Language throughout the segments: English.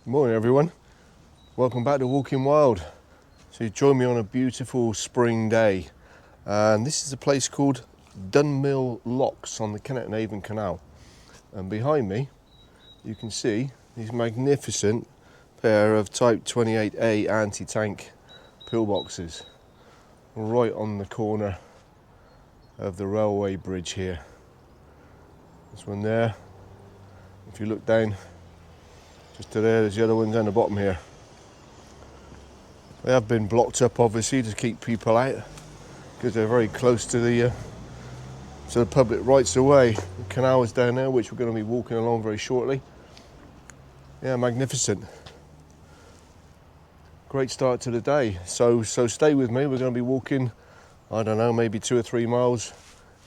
Good morning everyone, welcome back to Walking Wild. So you join me on a beautiful spring day, and this is a place called Dunmill Locks on the Kennet and Avon Canal, and behind me you can see these magnificent pair of Type28a anti-tank pillboxes right on the corner of the railway bridge here. This one there, if you look down just to there's the other one down the bottom here. They have been blocked up obviously to keep people out because they're very close to the public rights of way. The canal is down there, which we're going to be walking along very shortly. Yeah, magnificent. Great start to the day. So stay with me. We're going to be walking, I don't know, maybe 2 or 3 miles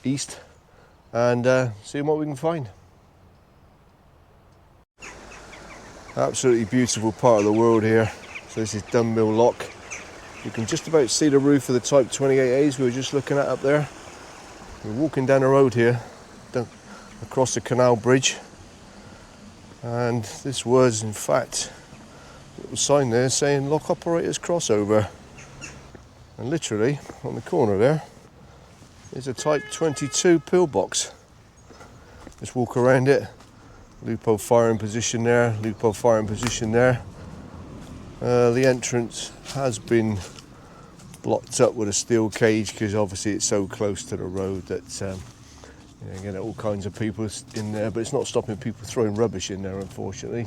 east and seeing what we can find. Absolutely beautiful part of the world here. So this is Dunmill Lock. You can just about see the roof of the Type28As we were just looking at up there. We're walking down the road here, across the canal bridge, and this was in fact a little sign there saying lock operators crossover, and literally on the corner there is a Type22 pillbox. Let's walk around it. Loophole firing position there, loophole firing position there. The entrance has been blocked up with a steel cage because obviously it's so close to the road that you get all kinds of people in there, but it's not stopping people throwing rubbish in there, unfortunately.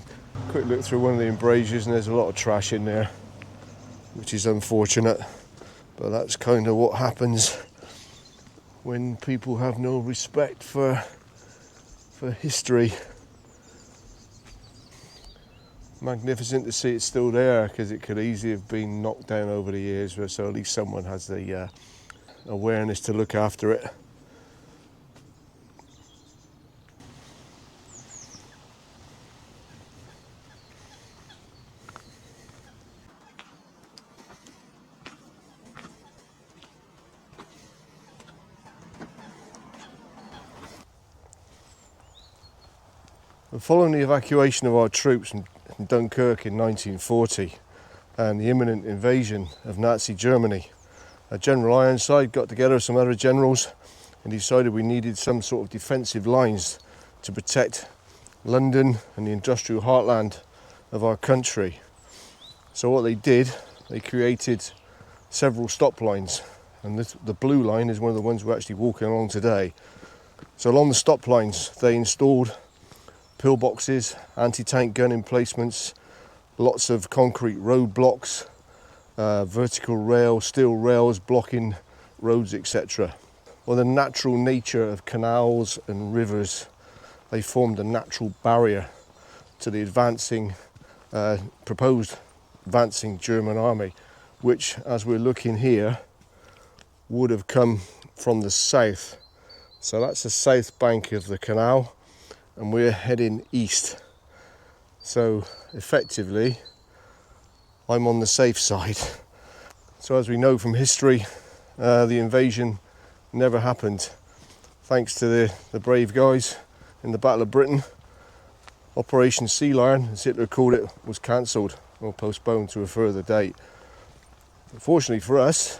Quick look through one of the embrasures and there's a lot of trash in there, which is unfortunate, but that's kind of what happens when people have no respect for history. Magnificent to see it still there, because it could easily have been knocked down over the years, so at least someone has the awareness to look after it. Following the evacuation of our troops from Dunkirk in 1940 and the imminent invasion of Nazi Germany, General Ironside got together with some other generals and decided we needed some sort of defensive lines to protect London and the industrial heartland of our country. So what they did, they created several stop lines, and the blue line is one of the ones we're actually walking along today. So along the stop lines they installed pillboxes, anti-tank gun emplacements, lots of concrete road blocks, vertical rail, steel rails blocking roads, etc. Well, the natural nature of canals and rivers, they formed a natural barrier to the proposed advancing German army, which, as we're looking here, would have come from the south. So that's the south bank of the canal, and we're heading east. So effectively I'm on the safe side. So as we know from history, the invasion never happened. Thanks to the brave guys in the Battle of Britain, Operation Sea Lion, as Hitler called it, was cancelled or postponed to a further date. Fortunately for us,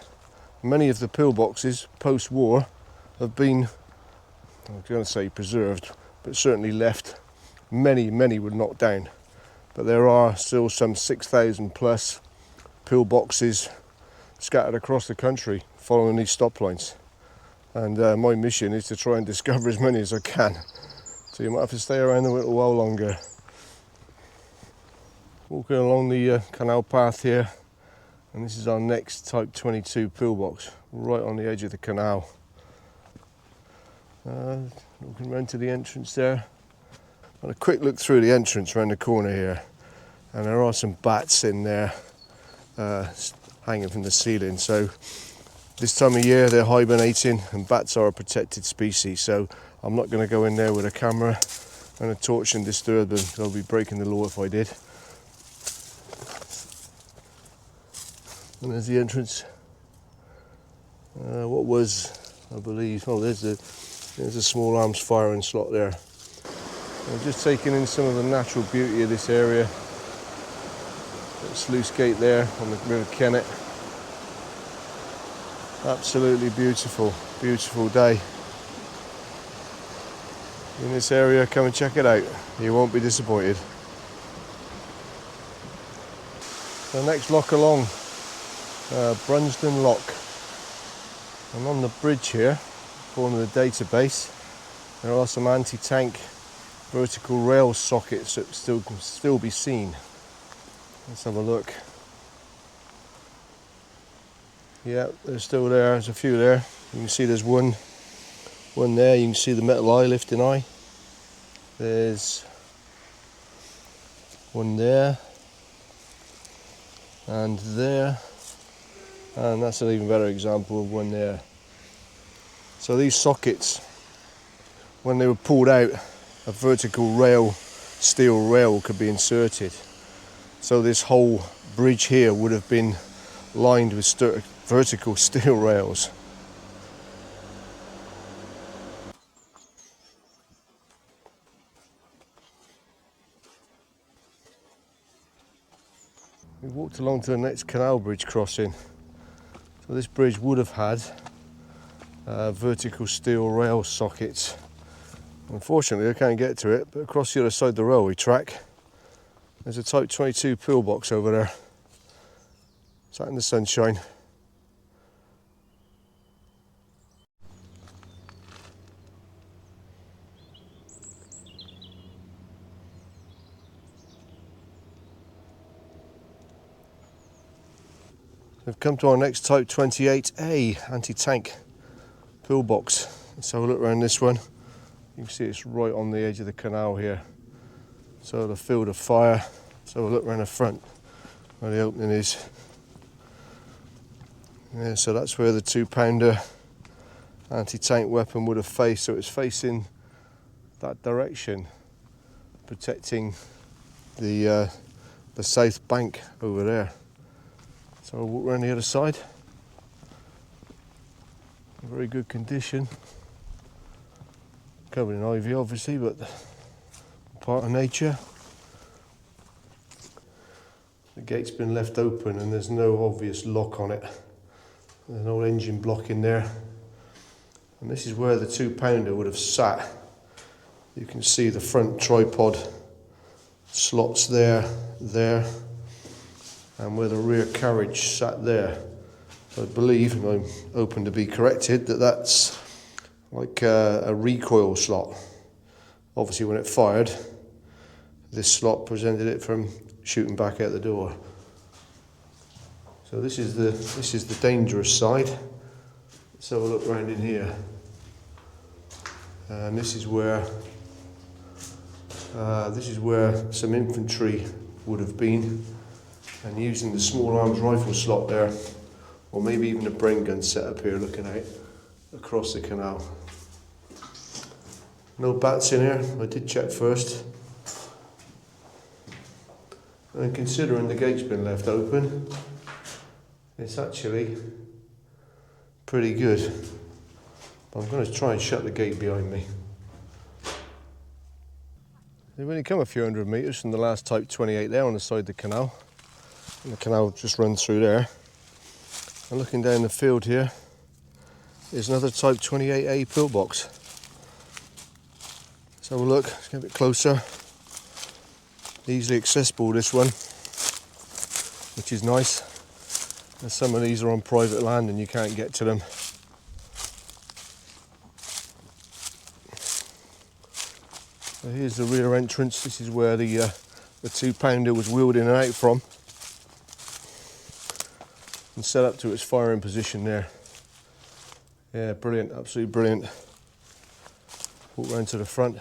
many of the pillboxes post-war have been, I'm going to say preserved, but certainly left. Many were knocked down, but there are still some 6,000 plus pillboxes scattered across the country following these stop lines, and my mission is to try and discover as many as I can, so you might have to stay around a little while longer. Walking along the canal path here, and this is our next Type22 pillbox right on the edge of the canal. Looking round to the entrance there. Had a quick look through the entrance around the corner here, and there are some bats in there hanging from the ceiling. So this time of year they're hibernating, and bats are a protected species, so I'm not going to go in there with a camera and a torch and disturb them. I'll be breaking the law if I did. And there's the entrance. What was, I believe, oh, there's a small arms firing slot there. I'm just taking in some of the natural beauty of this area. Little sluice gate there on the River Kennet. Absolutely beautiful, beautiful day. In this area, come and check it out. You won't be disappointed. The next lock along, Brunsden Lock. And on the bridge here, according to the database, there are some anti-tank vertical rail sockets that can still be seen. Let's have a look. Yeah, they're still there. There's a few there. You can see there's one there. You can see the metal eye, lifting eye. There's one there, and there, and that's an even better example of one there. So these sockets, when they were pulled out, a vertical rail, steel rail could be inserted. So this whole bridge here would have been lined with vertical steel rails. We walked along to the next canal bridge crossing. So this bridge would have had vertical steel rail sockets. Unfortunately, I can't get to it, but across the other side of the railway track, there's a Type 22 pillbox over there, sat in the sunshine. We've come to our next Type 28a anti-tank pillbox. Let's have a look around this one. You can see it's right on the edge of the canal here. So the field of fire. Let's have a look around the front where the opening is. Yeah, so that's where the 2-pounder anti-tank weapon would have faced. So it's facing that direction, protecting the south bank over there. So I'll walk around the other side. Very good condition. Covered in ivy obviously, but part of nature. The gate's been left open and there's no obvious lock on it. There's an old engine block in there. And this is where the 2-pounder would have sat. You can see the front tripod slots there, and where the rear carriage sat there. So I believe, and I'm open to be corrected, that that's like a recoil slot. Obviously when it fired, this slot prevented it from shooting back out the door. So this is the dangerous side. Let's have a look around in here. And this is where some infantry would have been, and using the small arms rifle slot there, or maybe even a Bren gun set up here looking out across the canal. No bats in here, I did check first. And considering the gate's been left open, it's actually pretty good. But I'm going to try and shut the gate behind me. We've only come a few hundred metres from the last Type 28 there on the side of the canal. And the canal just runs through there. And looking down the field here is another Type 28a pillbox. Let's have a look, let's get a bit closer. Easily accessible, this one, which is nice. And some of these are on private land and you can't get to them. So here's the rear entrance. This is where the 2-pounder was wheeled in and out from and set up to its firing position there. Yeah, brilliant, absolutely brilliant. Walk round to the front.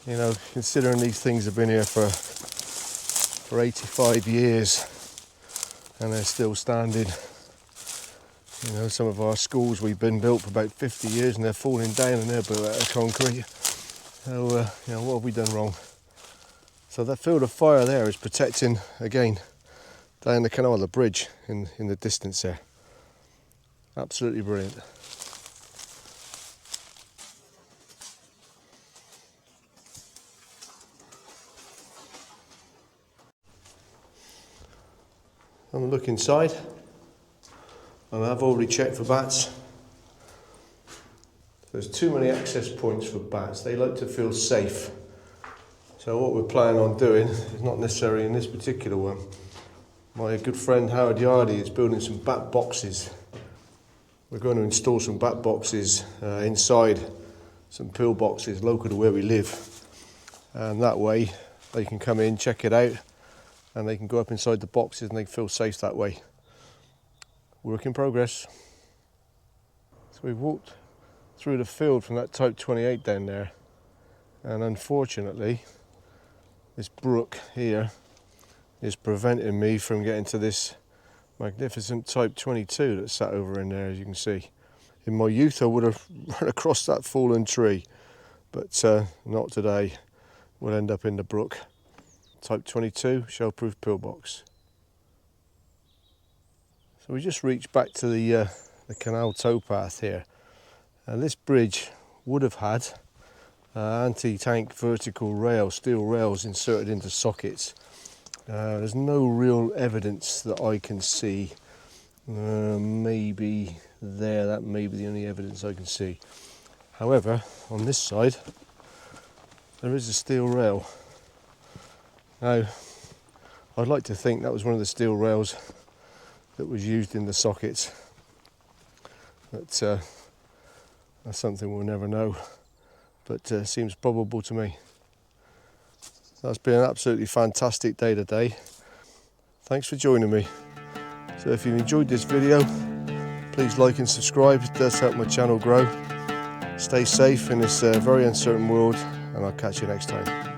You know, considering these things have been here for 85 years and they're still standing. You know, some of our schools we've been built for about 50 years and they're falling down and they're built out of concrete. So, you know, what have we done wrong? So that field of fire there is protecting, again, down the canal, the bridge in the distance there. Absolutely brilliant. I'm going to look inside, and I've already checked for bats. There's too many access points for bats. They like to feel safe. So what we're planning on doing is not necessarily in this particular one. My good friend Howard Yardy is building some bat boxes. We're going to install some bat boxes inside some pillboxes local to where we live. And that way they can come in, check it out, and they can go up inside the boxes and they feel safe that way. Work in progress. So we've walked through the field from that Type 28 down there, and unfortunately this brook here is preventing me from getting to this magnificent Type 22 that's sat over in there, as you can see. In my youth I would have run across that fallen tree, but not today. We'll end up in the brook. Type 22 shell-proof pillbox. So we just reached back to the canal towpath here, and this bridge would have had anti-tank vertical rails, steel rails inserted into sockets. There's no real evidence that I can see. Maybe there, that may be the only evidence I can see. However, on this side there is a steel rail. Now, I'd like to think that was one of the steel rails that was used in the sockets, but that's something we'll never know, but seems probable to me. That's been an absolutely fantastic day today. Thanks for joining me. So if you enjoyed this video, please like and subscribe. It does help my channel grow. Stay safe in this very uncertain world, and I'll catch you next time.